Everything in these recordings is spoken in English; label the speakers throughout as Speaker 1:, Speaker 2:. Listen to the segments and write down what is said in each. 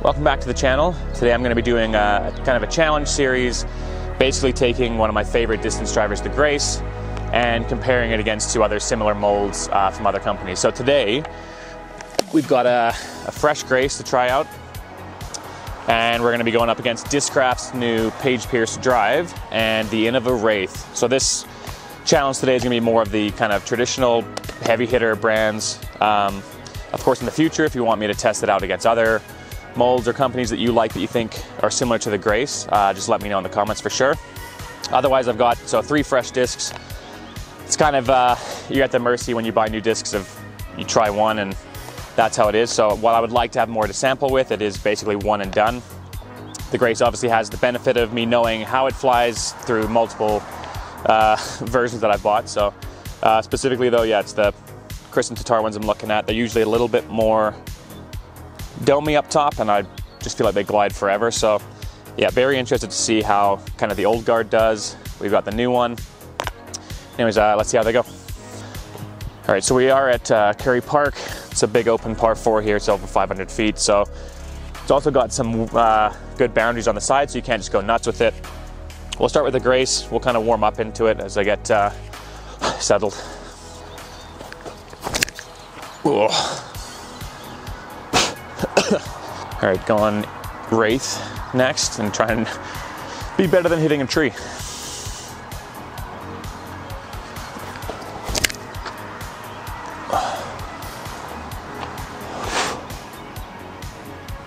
Speaker 1: Welcome back to the channel. Today I'm going to be doing kind of a challenge series, basically taking one of my favorite distance drivers, the Grace, and comparing it against two other similar molds from other companies. So today we've got a fresh Grace to try out, and we're going to be going up against Discraft's new Paige Pierce DRIVE and the Innova WRAITH. So this challenge today is going to be more of the kind of traditional heavy hitter brands. Of course, in the future, if you want me to test it out against other molds or companies that you like that you think are similar to the Grace, just let me know in the comments for sure. Otherwise, I've got 3 fresh discs. It's kind of you're at the mercy when you buy new discs of you try one and that's how it is. So while I would like to have more to sample with, it is basically one and done. The Grace obviously has the benefit of me knowing how it flies through multiple versions that I've bought. So specifically though, yeah, it's the Chris and Tatar ones I'm looking at. They're usually a little bit more domey up top, and I just feel like they glide forever. So yeah, very interested to see how kind of the old guard does. We've got the new one. Anyways, let's see how they go. All right, so we are at Curry Park. It's a big open par 4 here. It's over 500 feet. So it's also got some good boundaries on the side, so you can't just go nuts with it. We'll start with the Grace. We'll kind of warm up into it as I get settled. Ooh. All right, going Wraith next and try and be better than hitting a tree.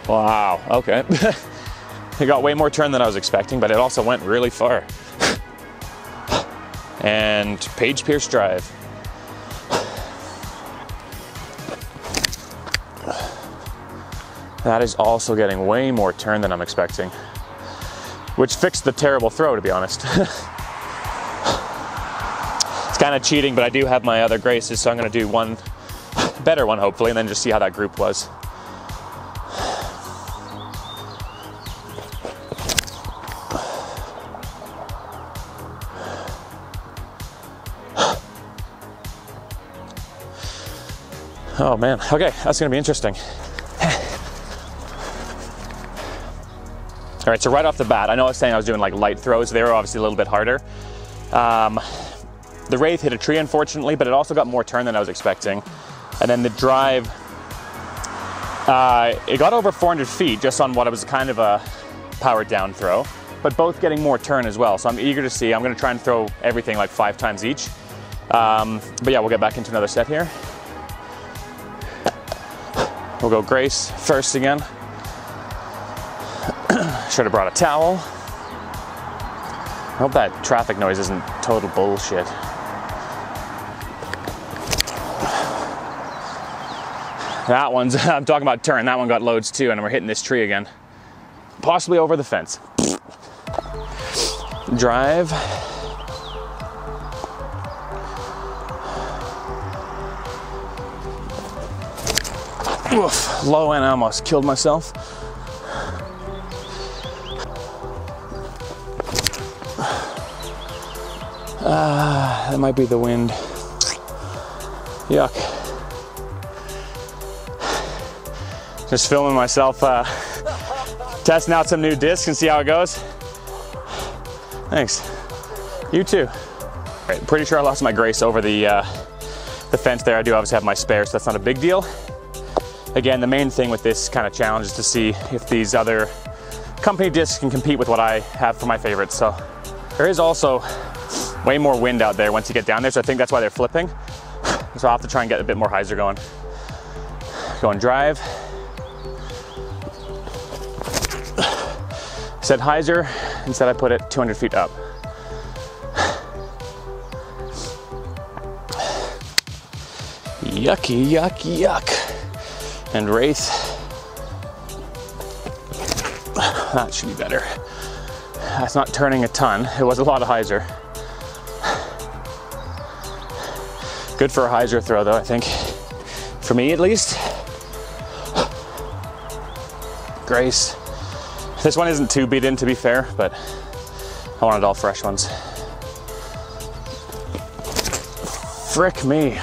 Speaker 1: Wow, okay. It got way more turn than I was expecting, but it also went really far. And Paige Pierce DRIVE. That is also getting way more turn than I'm expecting, which fixed the terrible throw, to be honest. It's kind of cheating, but I do have my other Graces, so I'm going to do one better one, hopefully, and then just see how that group was. Oh man, okay, that's going to be interesting. All right, so right off the bat, I know I was saying I was doing like light throws. They were obviously a little bit harder. The Wraith hit a tree, unfortunately, but it also got more turn than I was expecting. And then the Drive, it got over 400 feet just on what was kind of a powered down throw, but both getting more turn as well. So I'm eager to see. I'm gonna try and throw everything like 5 times each. But yeah, we'll get back into another set here. We'll go Grace first again. Should have brought a towel. I hope that traffic noise isn't total bullshit. That one's, I'm talking about turn, that one got loads too, and we're hitting this tree again. Possibly over the fence. Drive. Oof, low end, I almost killed myself. That might be the wind. Yuck. Just filming myself testing out some new discs and see how it goes. Thanks. You too. All right, pretty sure I lost my Grace over the fence there. I do obviously have my spare, so that's not a big deal. Again, the main thing with this kind of challenge is to see if these other company discs can compete with what I have for my favorites. So there is also way more wind out there once you get down there, so I think that's why they're flipping. So I'll have to try and get a bit more hyzer going. Going Drive. Said hyzer, instead I put it 200 feet up. Yucky, yuck, yuck. And Wraith. That should be better. That's not turning a ton. It was a lot of hyzer. Good for a hyzer throw though, I think. For me at least. Grace. This one isn't too beat in, to be fair, but I wanted all fresh ones. Frick me.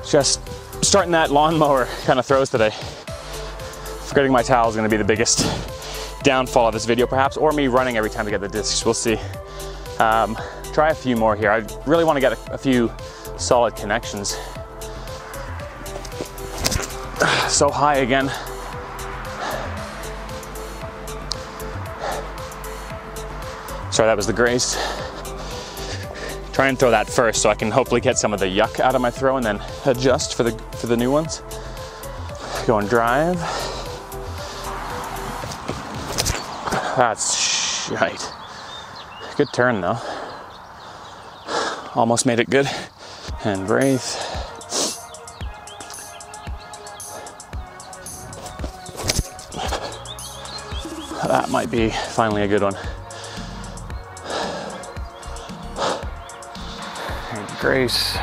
Speaker 1: Just starting that lawnmower kind of throws today. Forgetting my towel is going to be the biggest downfall of this video perhaps, or me running every time I get the discs, we'll see. Try a few more here. I really want to get a few solid connections. So high again. Sorry, that was the Grace. Try and throw that first so I can hopefully get some of the yuck out of my throw and then adjust for the new ones. Going drive. That's shite. Good turn though. Almost made it good. And Wraith. That might be finally a good one. And Grace.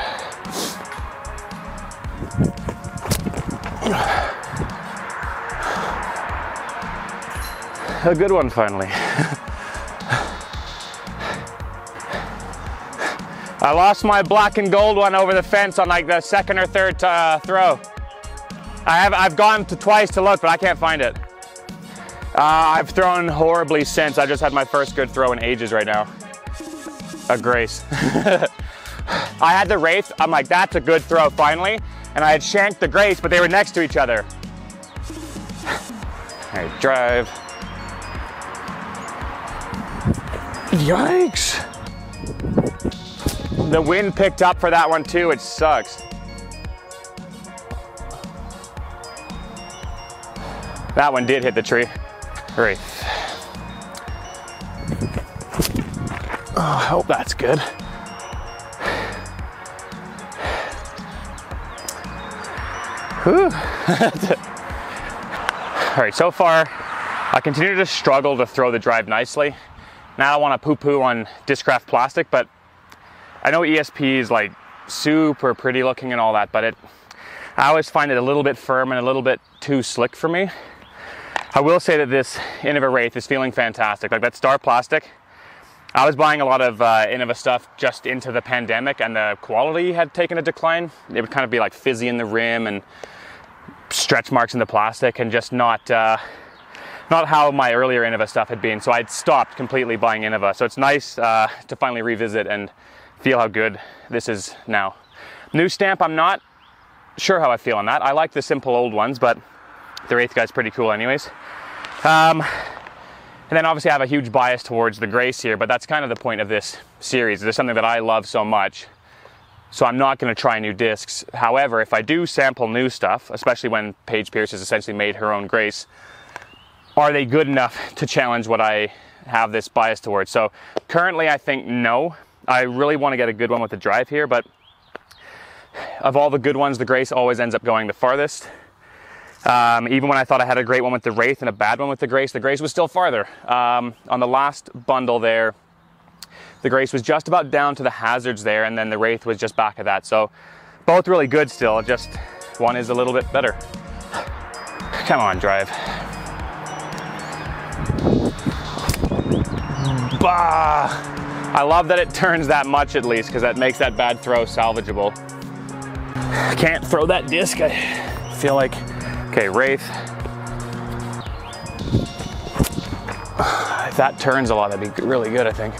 Speaker 1: A good one finally. I lost my black and gold one over the fence on like the second or third throw. I've gone to twice to look, but I can't find it. I've thrown horribly since. I just had my first good throw in ages right now. A Grace. I had the Wraith. I'm like, that's a good throw finally. And I had shanked the Grace, but they were next to each other. All right, drive. Yikes. The wind picked up for that one too, which sucks. That one did hit the tree. Great. Oh, I hope that's good. Whew. All right, so far, I continue to struggle to throw the drive nicely. Now I want to poo-poo on Discraft plastic, but I know ESP is like super pretty looking and all that, but I always find it a little bit firm and a little bit too slick for me. I will say that this Innova WRAITH is feeling fantastic. Like that Star plastic, I was buying a lot of Innova stuff just into the pandemic and the quality had taken a decline. It would kind of be like fizzy in the rim and stretch marks in the plastic and just not how my earlier Innova stuff had been. So I'd stopped completely buying Innova. So it's nice to finally revisit and feel how good this is now. New stamp, I'm not sure how I feel on that. I like the simple old ones, but the WRAITH guy's pretty cool anyways. And then obviously I have a huge bias towards the Grace here, but that's kind of the point of this series. There's something that I love so much, so I'm not going to try new discs. However, if I do sample new stuff, especially when Paige Pierce has essentially made her own Grace, are they good enough to challenge what I have this bias towards? So currently I think no. I really want to get a good one with the drive here, but of all the good ones, the Grace always ends up going the farthest. Even when I thought I had a great one with the WRAITH and a bad one with the Grace was still farther. On the last bundle there, the Grace was just about down to the hazards there, and then the WRAITH was just back of that. So both really good still, just one is a little bit better. Come on, drive. Bah! I love that it turns that much at least, because that makes that bad throw salvageable. Can't throw that disc, I feel like. Okay, WRAITH. If that turns a lot, that'd be really good, I think.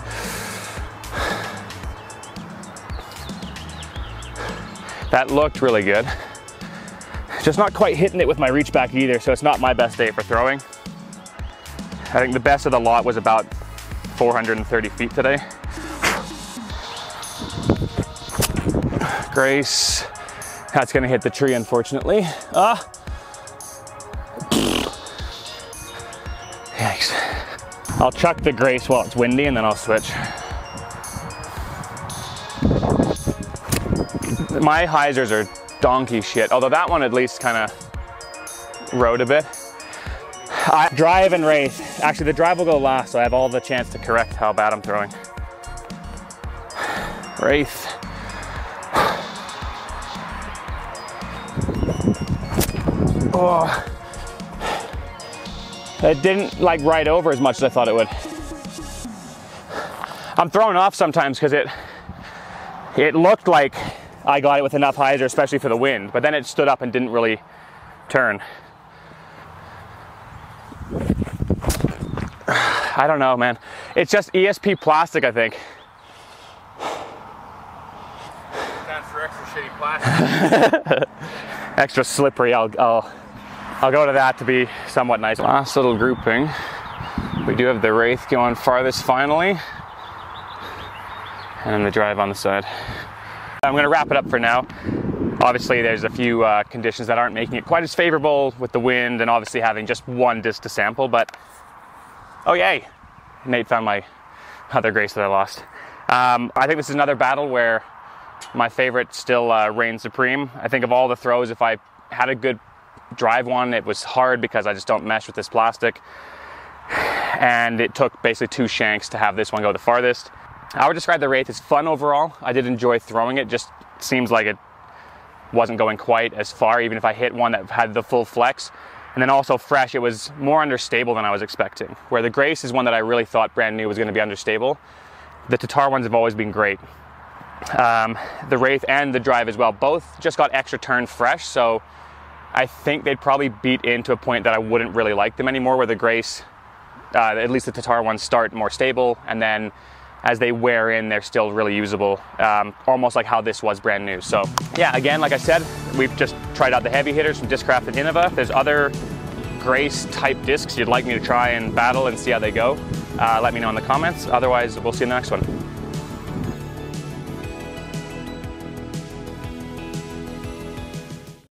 Speaker 1: That looked really good. Just not quite hitting it with my reach back either, so it's not my best day for throwing. I think the best of the lot was about 430 feet today. Grace. That's gonna hit the tree, unfortunately. Yikes. I'll chuck the Grace while it's windy and then I'll switch. My hyzers are donkey shit, although that one at least kind of rode a bit. Drive and WRAITH. Actually, the drive will go last, so I have all the chance to correct how bad I'm throwing. WRAITH. Oh. It didn't like ride over as much as I thought it would. I'm thrown off sometimes because it looked like I got it with enough hyzer, especially for the wind, but then it stood up and didn't really turn. I don't know, man. It's just ESP plastic, I think.
Speaker 2: Stands for extra shitty plastic.
Speaker 1: Extra slippery. I'll go to that to be somewhat nice. Last little grouping. We do have the Wraith going farthest finally, and then the Drive on the side. I'm going to wrap it up for now. Obviously, there's a few conditions that aren't making it quite as favorable with the wind, and obviously having just one disc to sample. But oh yay! Nate found my other Grace that I lost. I think this is another battle where my favorite still reigns supreme. I think of all the throws, if I had a good drive one, it was hard because I just don't mesh with this plastic. And it took basically 2 shanks to have this one go the farthest. I would describe the Wraith as fun overall. I did enjoy throwing it, just seems like it wasn't going quite as far, even if I hit one that had the full flex. And then also fresh, it was more understable than I was expecting. Where the Grace is one that I really thought brand new was going to be understable. The Tatar ones have always been great. The Wraith and the Drive as well, both just got extra turn fresh, so I think they'd probably beat into a point that I wouldn't really like them anymore, where the Grace, at least the Tatar ones, start more stable, and then as they wear in, they're still really usable, almost like how this was brand new. So yeah, again, like I said, we've just tried out the heavy hitters from Discraft and Innova. If there's other Grace type discs you'd like me to try and battle and see how they go, let me know in the comments. Otherwise, we'll see you in the next one.